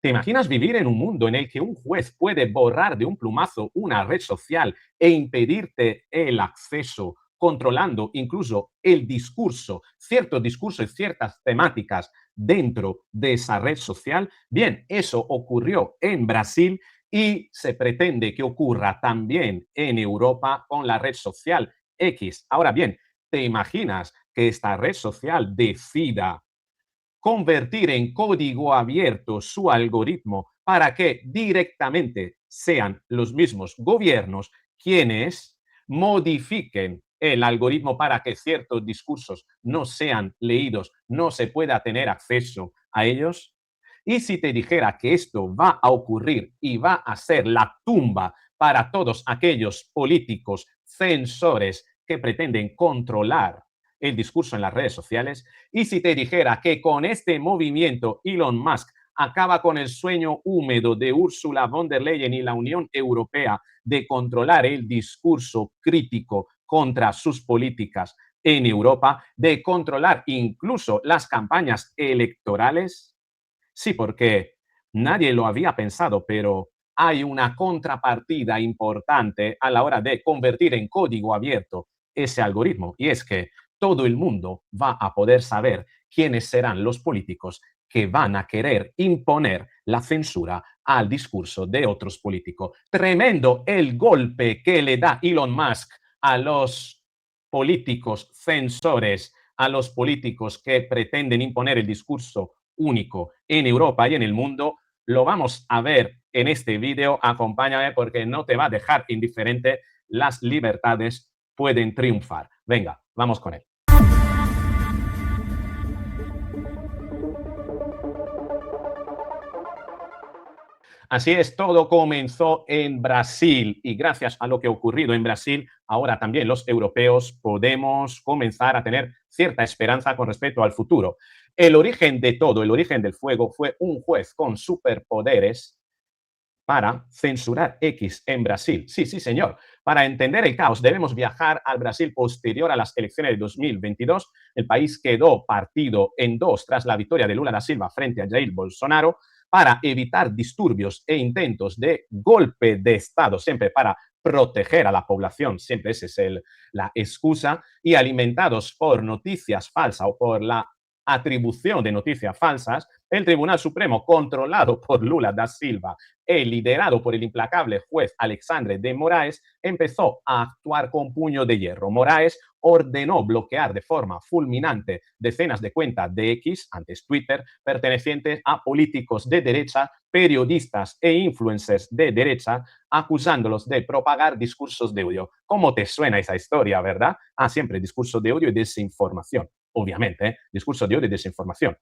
¿Te imaginas vivir en un mundo en el que un juez puede borrar de un plumazo una red social e impedirte el acceso, controlando incluso el discurso, ciertos discursos y ciertas temáticas dentro de esa red social? Bien, eso ocurrió en Brasil y se pretende que ocurra también en Europa con la red social X. Ahora bien, ¿te imaginas que esta red social decida convertir en código abierto su algoritmo para que directamente sean los mismos gobiernos quienes modifiquen el algoritmo para que ciertos discursos no sean leídos, no se pueda tener acceso a ellos? Y si te dijera que esto va a ocurrir y va a ser la tumba para todos aquellos políticos censores que pretenden controlar el discurso en las redes sociales, y si te dijera que con este movimiento Elon Musk acaba con el sueño húmedo de Ursula von der Leyen y la Unión Europea de controlar el discurso crítico contra sus políticas en Europa, de controlar incluso las campañas electorales? Sí, porque nadie lo había pensado, pero hay una contrapartida importante a la hora de convertir en código abierto ese algoritmo, y es que todo el mundo va a poder saber quiénes serán los políticos que van a querer imponer la censura al discurso de otros políticos. Tremendo el golpe que le da Elon Musk a los políticos censores, a los políticos que pretenden imponer el discurso único en Europa y en el mundo. Lo vamos a ver en este vídeo. Acompáñame porque no te va a dejar indiferente. Las libertades pueden triunfar. Venga, vamos con él. Así es, todo comenzó en Brasil y gracias a lo que ha ocurrido en Brasil, ahora también los europeos podemos comenzar a tener cierta esperanza con respecto al futuro. El origen de todo, el origen del fuego, fue un juez con superpoderes para censurar X en Brasil. Sí, sí, señor. Para entender el caos debemos viajar al Brasil posterior a las elecciones de 2022. El país quedó partido en dos tras la victoria de Lula da Silva frente a Jair Bolsonaro para evitar disturbios e intentos de golpe de Estado, siempre para proteger a la población, siempre esa es la excusa, y alimentados por noticias falsas o por la atribución de noticias falsas, el Tribunal Supremo, controlado por Lula da Silva y liderado por el implacable juez Alexandre de Moraes, empezó a actuar con puño de hierro. Moraes ordenó bloquear de forma fulminante decenas de cuentas de X, antes Twitter, pertenecientes a políticos de derecha, periodistas e influencers de derecha, acusándolos de propagar discursos de odio. ¿Cómo te suena esa historia, verdad? Siempre discurso de odio y desinformación. Obviamente, discurso de odio y desinformación.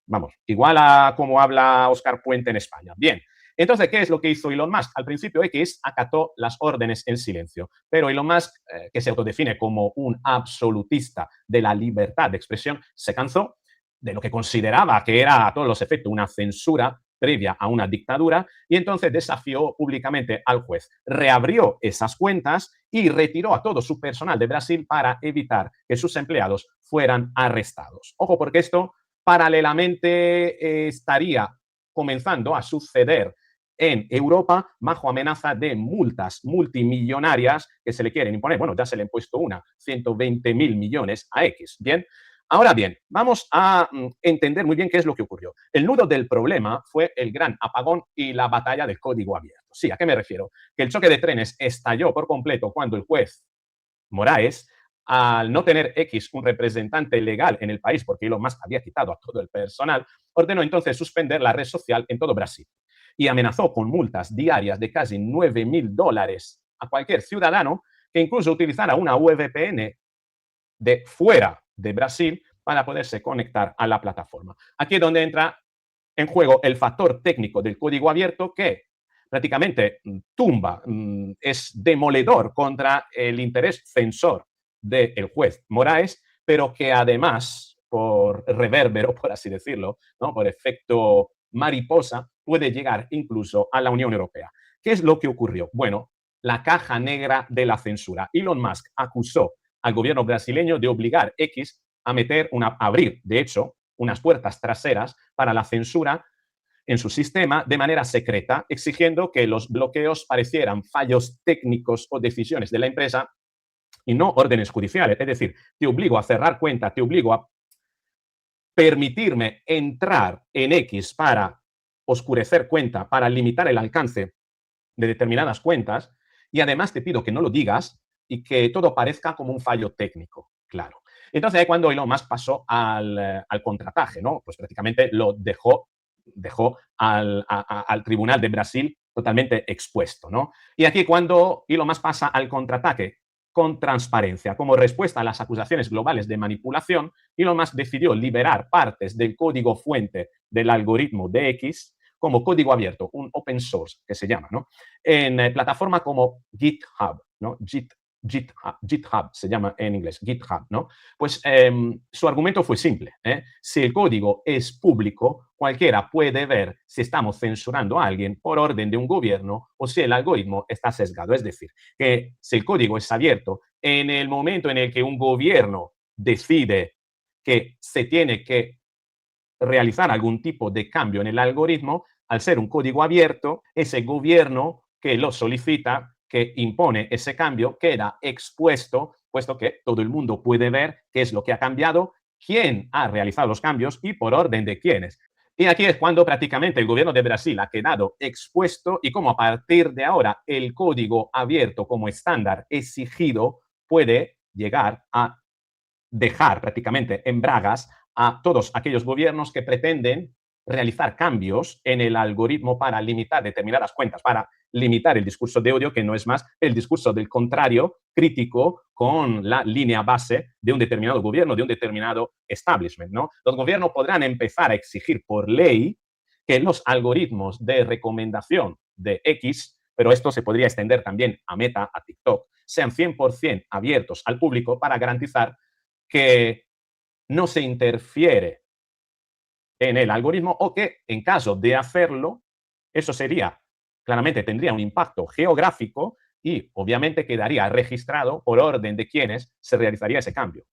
Vamos, igual a como habla Oscar Puente en España. Bien, entonces, ¿qué es lo que hizo Elon Musk? Al principio X acató las órdenes en silencio, pero Elon Musk, que se autodefine como un absolutista de la libertad de expresión, se cansó de lo que consideraba que era a todos los efectos una censura previa a una dictadura, y entonces desafió públicamente al juez. Reabrió esas cuentas y retiró a todo su personal de Brasil para evitar que sus empleados fueran arrestados. Ojo, porque esto paralelamente estaría comenzando a suceder en Europa bajo amenaza de multas multimillonarias que se le quieren imponer. Bueno, ya se le han puesto una, 120.000 millones a X. Bien, ahora bien, vamos a entender muy bien qué es lo que ocurrió. El nudo del problema fue el gran apagón y la batalla del código abierto. Sí, ¿a qué me refiero? Que el choque de trenes estalló por completo cuando el juez Moraes, al no tener X un representante legal en el país, porque Elon Musk había quitado a todo el personal, ordenó entonces suspender la red social en todo Brasil y amenazó con multas diarias de casi $9.000 a cualquier ciudadano que incluso utilizara una VPN de fuera de Brasil para poderse conectar a la plataforma. Aquí es donde entra en juego el factor técnico del código abierto que prácticamente tumba, es demoledor contra el interés censor del juez Moraes, pero que además, por revérbero, por así decirlo, ¿no? Por efecto mariposa, puede llegar incluso a la Unión Europea. ¿Qué es lo que ocurrió? Bueno, la caja negra de la censura. Elon Musk acusó al gobierno brasileño de obligar X a abrir, de hecho, unas puertas traseras para la censura en su sistema de manera secreta, exigiendo que los bloqueos parecieran fallos técnicos o decisiones de la empresa y no órdenes judiciales. Es decir, te obligo a cerrar cuenta, te obligo a permitirme entrar en X para oscurecer cuenta, para limitar el alcance de determinadas cuentas, y además te pido que no lo digas y que todo parezca como un fallo técnico, claro. Entonces, ahí cuando Elon Musk pasó al contraataque, ¿no? Pues prácticamente lo dejó al Tribunal de Brasil totalmente expuesto, ¿no? Y aquí cuando Elon Musk pasa al contraataque con transparencia, como respuesta a las acusaciones globales de manipulación, Elon Musk decidió liberar partes del código fuente del algoritmo de X como código abierto, un open source que se llama, ¿no? En plataforma como GitHub, ¿no? GitHub se llama en inglés, GitHub, ¿no? Pues su argumento fue simple. Si el código es público, cualquiera puede ver si estamos censurando a alguien por orden de un gobierno o si el algoritmo está sesgado. Es decir, que si el código es abierto, en el momento en el que un gobierno decide que se tiene que realizar algún tipo de cambio en el algoritmo, al ser un código abierto, ese gobierno que lo solicita, que impone ese cambio, queda expuesto, puesto que todo el mundo puede ver qué es lo que ha cambiado, quién ha realizado los cambios y por orden de quiénes. Y aquí es cuando prácticamente el gobierno de Brasil ha quedado expuesto y como a partir de ahora el código abierto como estándar exigido puede llegar a dejar prácticamente en bragas a todos aquellos gobiernos que pretenden realizar cambios en el algoritmo para limitar determinadas cuentas, para limitar el discurso de odio, que no es más el discurso del contrario crítico con la línea base de un determinado gobierno, de un determinado establishment, ¿no? Los gobiernos podrán empezar a exigir por ley que los algoritmos de recomendación de X, pero esto se podría extender también a Meta, a TikTok, sean 100% abiertos al público para garantizar que no se interfiere en el algoritmo o que en caso de hacerlo, eso sería, claramente tendría un impacto geográfico y obviamente quedaría registrado por orden de quienes se realizaría ese cambio.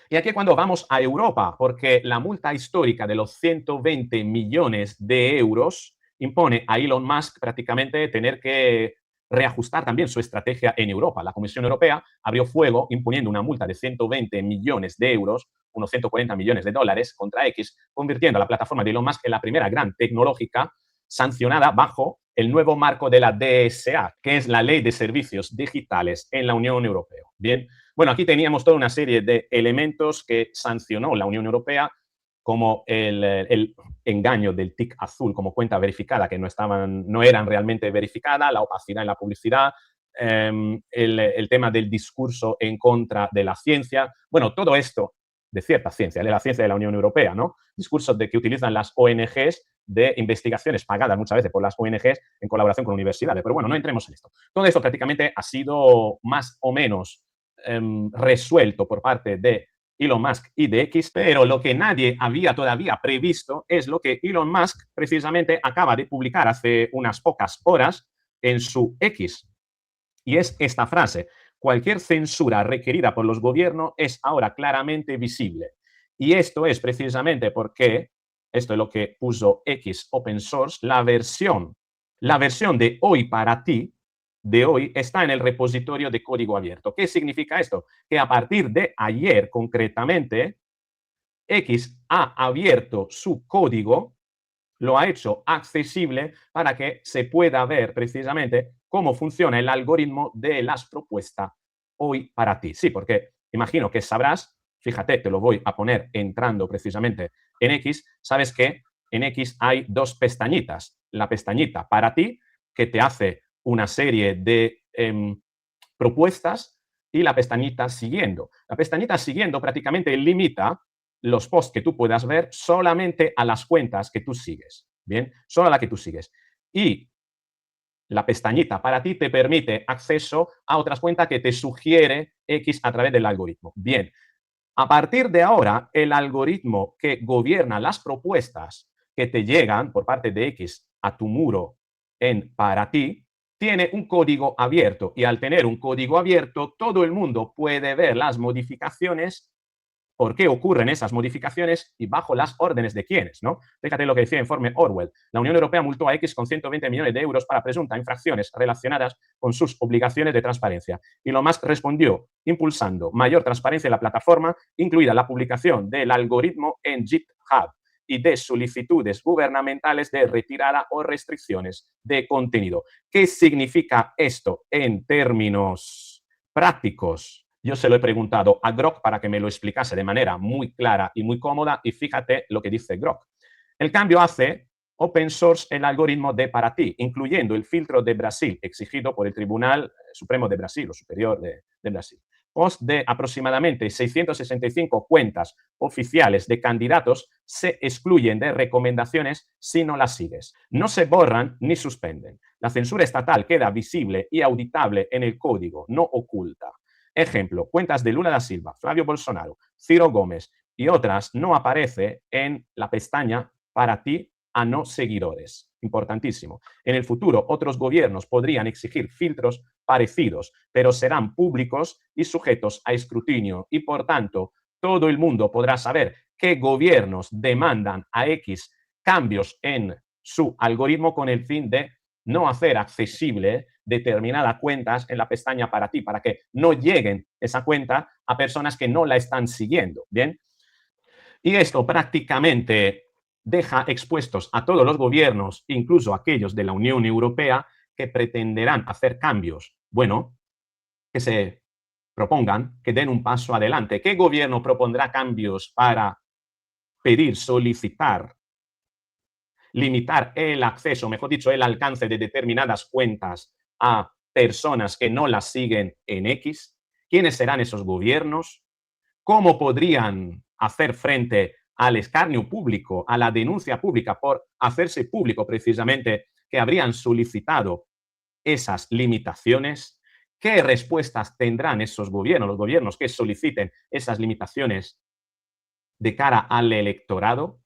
Y aquí cuando vamos a Europa, porque la multa histórica de los 120 millones de euros impone a Elon Musk prácticamente tener que reajustar también su estrategia en Europa. La Comisión Europea abrió fuego imponiendo una multa de 120 millones de euros, unos 140 millones de dólares contra X, convirtiendo a la plataforma de Elon Musk en la primera gran tecnológica sancionada bajo el nuevo marco de la DSA, que es la Ley de Servicios Digitales en la Unión Europea. Bien, bueno, aquí teníamos toda una serie de elementos que sancionó la Unión Europea, como el engaño del tic azul como cuenta verificada, que no eran realmente verificadas, la opacidad en la publicidad, el tema del discurso en contra de la ciencia. Bueno, todo esto de cierta ciencia, de la ciencia de la Unión Europea, ¿no? Discursos de que utilizan las ONGs de investigaciones pagadas muchas veces por las ONGs en colaboración con universidades. Pero bueno, no entremos en esto. Todo esto prácticamente ha sido más o menos resuelto por parte de Elon Musk y de X, pero lo que nadie había todavía previsto es lo que Elon Musk precisamente acaba de publicar hace unas pocas horas en su X. Y es esta frase: cualquier censura requerida por los gobiernos es ahora claramente visible. Y esto es precisamente porque, esto es lo que puso X Open Source, la versión de hoy para ti, de hoy, está en el repositorio de código abierto. ¿Qué significa esto? Que a partir de ayer, concretamente, X ha abierto su código, lo ha hecho accesible para que se pueda ver precisamente cómo funciona el algoritmo de las propuestas hoy para ti. Sí, porque imagino que sabrás, fíjate, te lo voy a poner entrando precisamente en X, sabes que en X hay dos pestañitas. La pestañita para ti, que te hace una serie de propuestas, y la pestañita siguiendo. La pestañita siguiendo prácticamente limita los posts que tú puedas ver solamente a las cuentas que tú sigues. Bien, solo a la que tú sigues. Y la pestañita para ti te permite acceso a otras cuentas que te sugiere X a través del algoritmo. Bien, a partir de ahora, el algoritmo que gobierna las propuestas que te llegan por parte de X a tu muro en para ti, tiene un código abierto, y al tener un código abierto, todo el mundo puede ver las modificaciones por qué ocurren esas modificaciones y bajo las órdenes de quiénes, ¿no? Fíjate lo que decía el informe Orwell. La Unión Europea multó a X con 120 millones de euros para presuntas infracciones relacionadas con sus obligaciones de transparencia. Elon Musk respondió impulsando mayor transparencia en la plataforma, incluida la publicación del algoritmo en GitHub y de solicitudes gubernamentales de retirada o restricciones de contenido. ¿Qué significa esto en términos prácticos? Yo se lo he preguntado a Grok para que me lo explicase de manera muy clara y muy cómoda y fíjate lo que dice Grok. El cambio hace open source el algoritmo de para ti, incluyendo el filtro de Brasil exigido por el Tribunal Supremo de Brasil o Superior de Brasil. Post de aproximadamente 665 cuentas oficiales de candidatos se excluyen de recomendaciones si no las sigues. No se borran ni suspenden. La censura estatal queda visible y auditable en el código, no oculta. Ejemplo, cuentas de Lula da Silva, Flavio Bolsonaro, Ciro Gómez y otras no aparece en la pestaña para ti a no seguidores. Importantísimo. En el futuro, otros gobiernos podrían exigir filtros parecidos, pero serán públicos y sujetos a escrutinio y, por tanto, todo el mundo podrá saber qué gobiernos demandan a X cambios en su algoritmo con el fin de no hacer accesible determinadas cuentas en la pestaña para ti, para que no lleguen esa cuenta a personas que no la están siguiendo, ¿bien? Y esto prácticamente deja expuestos a todos los gobiernos, incluso aquellos de la Unión Europea, que pretenderán hacer cambios, bueno, que se propongan, que den un paso adelante. ¿Qué gobierno propondrá cambios para pedir, solicitar, limitar el acceso, mejor dicho, el alcance de determinadas cuentas a personas que no las siguen en X? ¿Quiénes serán esos gobiernos? ¿Cómo podrían hacer frente al escarnio público, a la denuncia pública por hacerse público precisamente que habrían solicitado esas limitaciones? ¿Qué respuestas tendrán esos gobiernos, los gobiernos que soliciten esas limitaciones de cara al electorado?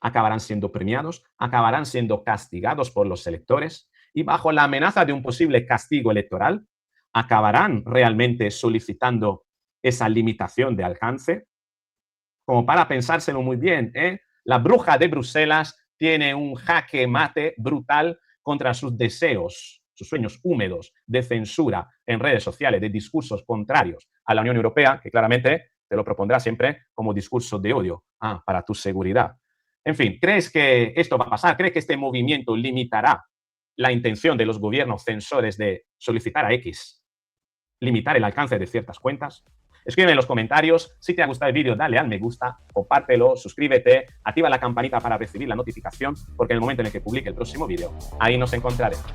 ¿Acabarán siendo premiados? ¿Acabarán siendo castigados por los electores? Y bajo la amenaza de un posible castigo electoral, ¿acabarán realmente solicitando esa limitación de alcance? Como para pensárselo muy bien, ¿eh? La bruja de Bruselas tiene un jaque mate brutal contra sus deseos, sus sueños húmedos de censura en redes sociales, de discursos contrarios a la Unión Europea, que claramente te lo propondrá siempre como discurso de odio, para tu seguridad. En fin, ¿crees que esto va a pasar? ¿Crees que este movimiento limitará la intención de los gobiernos censores de solicitar a X limitar el alcance de ciertas cuentas? Escríbeme en los comentarios. Si te ha gustado el vídeo, dale al me gusta, compártelo, suscríbete, activa la campanita para recibir la notificación, porque en el momento en el que publique el próximo vídeo, ahí nos encontraremos.